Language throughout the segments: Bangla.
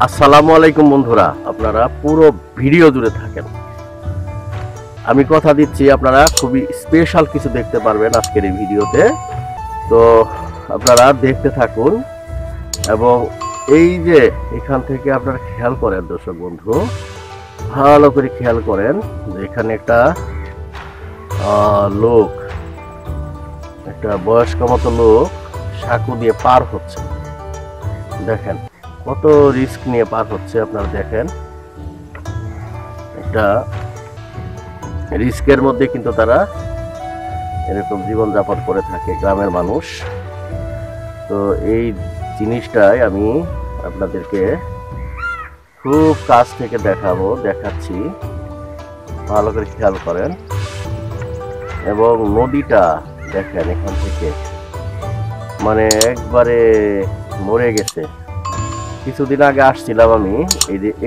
আসসালামু আলাইকুম বন্ধুরা, আপনারা পুরো ভিডিও জুড়ে থাকেন। আমি কথা দিচ্ছি আপনারা খুবই স্পেশাল কিছু দেখতে পারবেন আজকের এই ভিডিওতে। তো আপনারা দেখতে থাকুন এবং এই যে এখান থেকে আপনারা খেয়াল করেন দর্শক বন্ধু, ভালো করে খেয়াল করেন যে এখানে একটা লোক, একটা বয়স্ক মতো লোক সাঁকু দিয়ে পার হচ্ছে। দেখেন কত রিস্ক নিয়ে পার হচ্ছে, আপনারা দেখেন। একটা রিস্কের মধ্যে কিন্তু তারা এরকম জীবনযাপন করে থাকে গ্রামের মানুষ। তো এই জিনিসটাই আমি আপনাদেরকে খুব কাছ থেকে দেখাচ্ছি, ভালো করে খেয়াল করেন। এবং নদীটা দেখেন এখান থেকে মানে একবারে মরে গেছে। কিছুদিন আগে আসছিলাম আমি,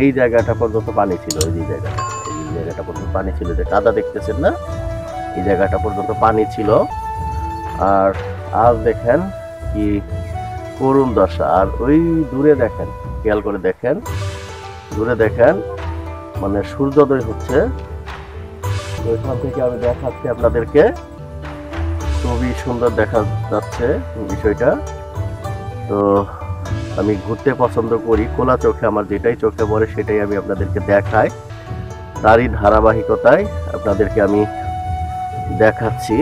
এই জায়গাটা পর্যন্ত পানি ছিল। এই জায়গাটা পর্যন্ত পানি ছিল, যে কাদা দেখতেছেন না, এই জায়গাটা পর্যন্ত পানি ছিল। আর আজ দেখেন কি করুণ দশা। আর ওই দূরে দেখেন, খেয়াল করে দেখেন, দূরে দেখেন মানে সূর্যোদয় হচ্ছে। ওইখান থেকে আমি দেখাচ্ছি আপনাদেরকে, খুবই সুন্দর দেখা যাচ্ছে বিষয়টা। তো আমি ঘুরতে পছন্দ করি, খোলা চোখে আমার যেটাই চোখে পড়ে সেটাই আমি আপনাদেরকে দেখাই। তারই ধারাবাহিকতায় আপনাদেরকে আমি দেখাচ্ছি।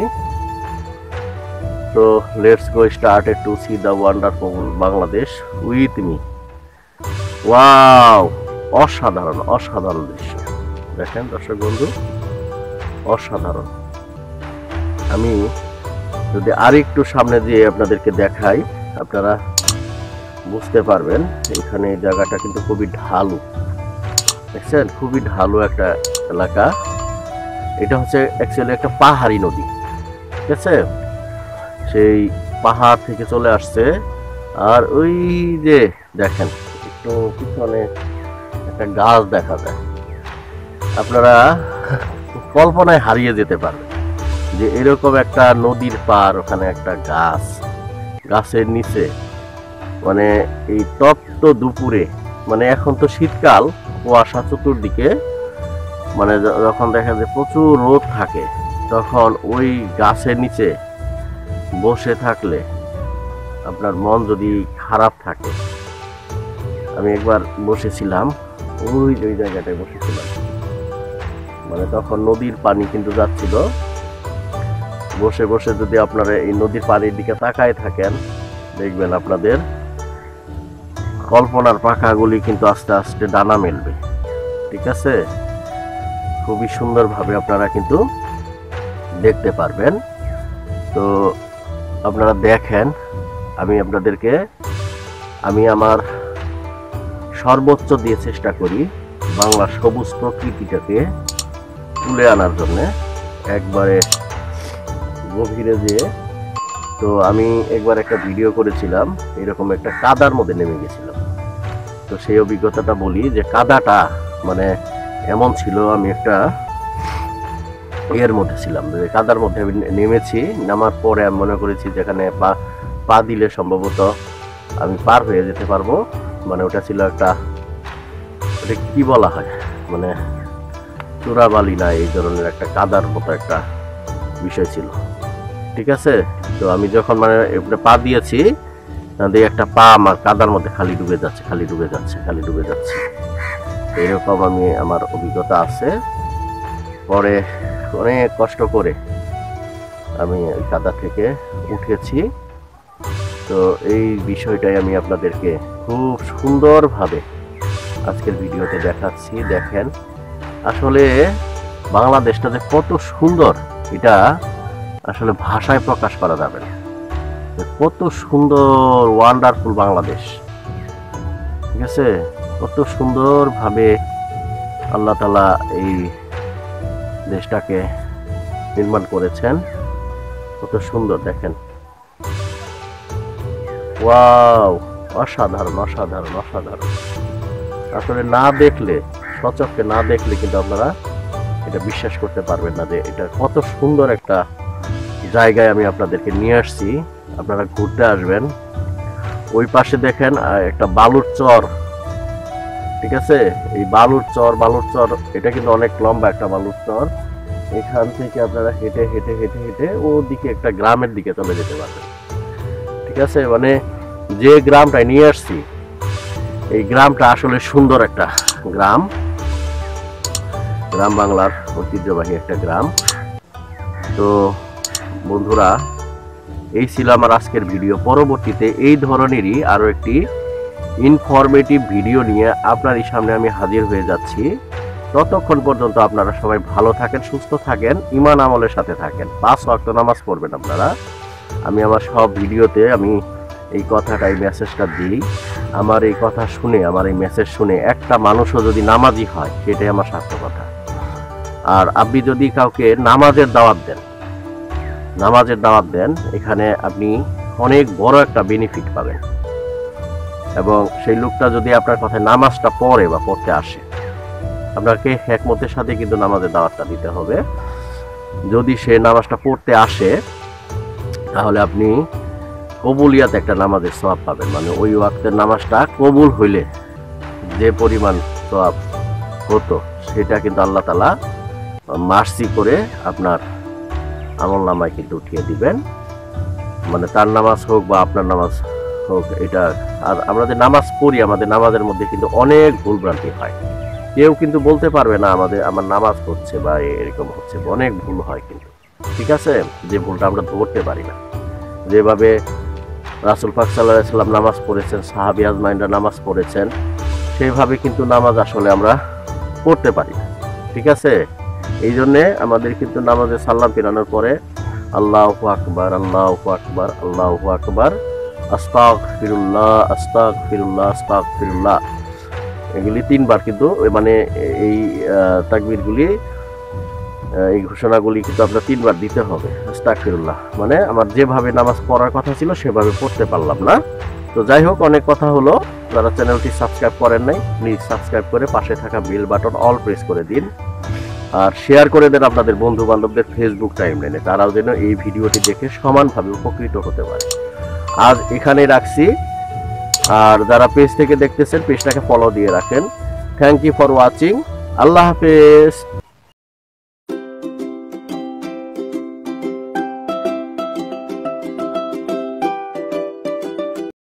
তো let's go started to C the wonderful Bangladesh with me. Wow, অসাধারণ অসাধারণ দৃশ্য দেখেন দর্শক বন্ধু, অসাধারণ। আমি যদি আরেকটু সামনে দিয়ে আপনাদেরকে দেখাই, আপনারা বুঝতে পারবেন। এখানে এই জায়গাটা কিন্তু খুবই ঢালু, দেখছেন, খুবই ঢালু একটা এলাকা। এটা হচ্ছে অ্যাকচুয়ালি একটা পাহাড়ি নদী, ঠিক আছে। সেই পাহাড় থেকে চলে আসছে। আর ওই যে দেখেন একটু পিছনে একটা গাছ দেখা যায়। আপনারা কল্পনায় হারিয়ে যেতে পারবেন যে এরকম একটা নদীর পার, ওখানে একটা গাছের নিচে, মানে এই তপ্ত দুপুরে, মানে এখন তো শীতকাল, কুয়াশা চতুর্দিকে, মানে যখন দেখা যায় প্রচুর রোদ থাকে, তখন ওই গাছের নিচে বসে থাকলে আপনার মন যদি খারাপ থাকে, আমি একবার বসেছিলাম, ওই জায়গাটায় বসেছিলাম, মানে তখন নদীর পানি কিন্তু যাচ্ছিল। বসে বসে যদি আপনারা এই নদীর পানির দিকে তাকায় থাকেন, দেখবেন আপনাদের কল্পনার পাখাগুলি কিন্তু আস্তে আস্তে ডানা মেলবে, ঠিক আছে। খুবই সুন্দরভাবে আপনারা কিন্তু দেখতে পারবেন। তো আপনারা দেখেন, আমি আমার সর্বোচ্চ দিয়ে চেষ্টা করি বাংলার সবুজ প্রকৃতিটাকে তুলে আনার জন্য, একবারে গভীরে যেয়ে। তো আমি একবার একটা ভিডিও করেছিলাম, এরকম একটা কাদার মধ্যে নেমে গেছিলাম। তো সেই অভিজ্ঞতাটা বলি, যে কাদাটা মানে এমন ছিল, আমি একটা এর মধ্যে ছিলাম, কাদার মধ্যে আমি নেমেছি। নামার পরে আমি মনে করেছি যেখানে পা দিলে সম্ভবত আমি পার হয়ে যেতে পারবো। মানে ওটা ছিল একটা, ওটা কি বলা হয়, মানে চূড়াবালি না, এই ধরনের একটা কাদার মতো একটা বিষয় ছিল, ঠিক আছে। তো আমি যখন মানে পা দিয়েছি, একটা পা আমার কাদার মধ্যে খালি ডুবে যাচ্ছে। এরকম আমার অভিজ্ঞতা আছে। পরে অনেক কষ্ট করে আমি ওই কাদা থেকে উঠেছি। তো এই বিষয়টাই আমি আপনাদেরকে খুব সুন্দরভাবে আজকের ভিডিওতে দেখাচ্ছি। দেখেন আসলে বাংলাদেশটা যে কত সুন্দর, এটা আসলে ভাষায় প্রকাশ করা যাবে না। কত সুন্দর, ওয়ান্ডারফুল বাংলাদেশ, ঠিক আছে। কত সুন্দরভাবে আল্লাহ তাআলা এই দেশটাকে নির্মাণ করেছেন, কত সুন্দর দেখেন। ওয়াও, অসাধারণ অসাধারণ অসাধারণ। আসলে না দেখলে, সচক্ষে না দেখলে কিন্তু আপনারা এটা বিশ্বাস করতে পারবেন না যে এটা কত সুন্দর একটা জায়গায় আমি আপনাদেরকে নিয়ে আসছি। আপনারা ঘুরতে আসবেন। ওই পাশে দেখেন একটা বালুর চর, ঠিক আছে। এই বালুর চর এটা কিন্তু অনেক লম্বা একটা বালুর চর। এখান থেকে আপনারা হেঁটে হেঁটে হেঁটে হেঁটে ওদিকে একটা গ্রামের দিকে চলে যেতে পারবেন, ঠিক আছে। মানে যে গ্রামটায় নিয়ে আসছি এই গ্রামটা আসলে সুন্দর একটা গ্রাম, গ্রাম বাংলার ঐতিহ্যবাহী একটা গ্রাম। তো বন্ধুরা, এই ছিল আমার আজকের ভিডিও। পরবর্তীতে এই ধরনেরই আরো একটি ইনফরমেটিভ ভিডিও নিয়ে আপনারই সামনে আমি হাজির হয়ে যাচ্ছি। ততক্ষণ পর্যন্ত আপনারা সবাই ভালো থাকেন, সুস্থ থাকেন, ঈমান আমলের সাথে থাকেন, 5 ওয়াক্ত নামাজ পড়বেন আপনারা। আমি আমার সব ভিডিওতে আমি এই কথাটা, এই মেসেজটা দিই। আমার এই কথা শুনে, আমার এই মেসেজ শুনে একটা মানুষও যদি নামাজি হয় সেটাই আমার সার্থকতা। আর আপনি যদি কাউকে নামাজের দাওয়াত দেন এখানে আপনি অনেক বড় একটা বেনিফিট পাবেন। এবং সেই লোকটা যদি আপনার কথায় নামাজটা পড়ে বা পড়তে আসে, আপনাকে হিকমতের সাথে কিন্তু নামাজের দাওয়াতটা দিতে হবে। যদি সে নামাজটা পড়তে আসে তাহলে আপনি কবুলিয়াত একটা নামাজের সওয়াব পাবেন। মানে ওই ওয়াক্তের নামাজটা কবুল হইলে যে পরিমাণ সওয়াব হতো সেটা কিন্তু আল্লাহ তাআলা মার্সি করে আপনার আমলনামায় কিন্তু উঠিয়ে দিবেন। মানে তার নামাজ হোক বা আপনার নামাজ হোক, এটা। আর আমরা যে নামাজ পড়ি, আমাদের নামাজের মধ্যে কিন্তু অনেক ভুলভ্রান্তি হয়। কেউ কিন্তু বলতে পারবে না আমার নামাজ হচ্ছে বা এরকম হচ্ছে, অনেক ভুল হয় কিন্তু, ঠিক আছে। যে ভুলটা আমরা ধরতে পারি না। যেভাবে রাসূল পাক সাল্লাল্লাহু আলাইহি ওয়াসাল্লাম নামাজ পড়েছেন, সাহাবী আজমাইনরা নামাজ পড়েছেন, সেইভাবে কিন্তু নামাজ আসলে আমরা পড়তে পারি না, ঠিক আছে। এই জন্যে আমাদের কিন্তু নামাজে সাল্লাম ফিরানোর পরে আল্লাহু আকবার, আল্লাহু আকবার, আল্লাহু আকবার, আস্তাগফিরুল্লাহ, আস্তাগফিরুল্লাহ, আস্তাগফিরুল্লাহ, এগুলি 3 বার কিন্তু, মানে এই তাকবীরগুলি, এই ঘোষণাগুলি কিন্তু আপনার 3 বার দিতে হবে। আস্তাগফিরুল্লাহ মানে আমার যেভাবে নামাজ পড়ার কথা ছিল সেভাবে পড়তে পারলাম না। তো যাই হোক, অনেক কথা হলো। যারা চ্যানেলটি সাবস্ক্রাইব করেন নাই প্লিজ সাবস্ক্রাইব করে পাশে থাকা বেল বাটন অল প্রেস করে দিন। আর শেয়ার করে দেন আপনাদের বন্ধু বান্ধবদের ফেসবুক টাইমলাইনে, তারাও যেন এই ভিডিওটি দেখে সমানভাবে উপকৃত হতে পারে। আজ এখানে রাখছি। আর যারা পেজ থেকে দেখতেছেন পেজটাকে ফলো দিয়ে রাখেন। Thank you for watching. আল্লাহ হাফেজ।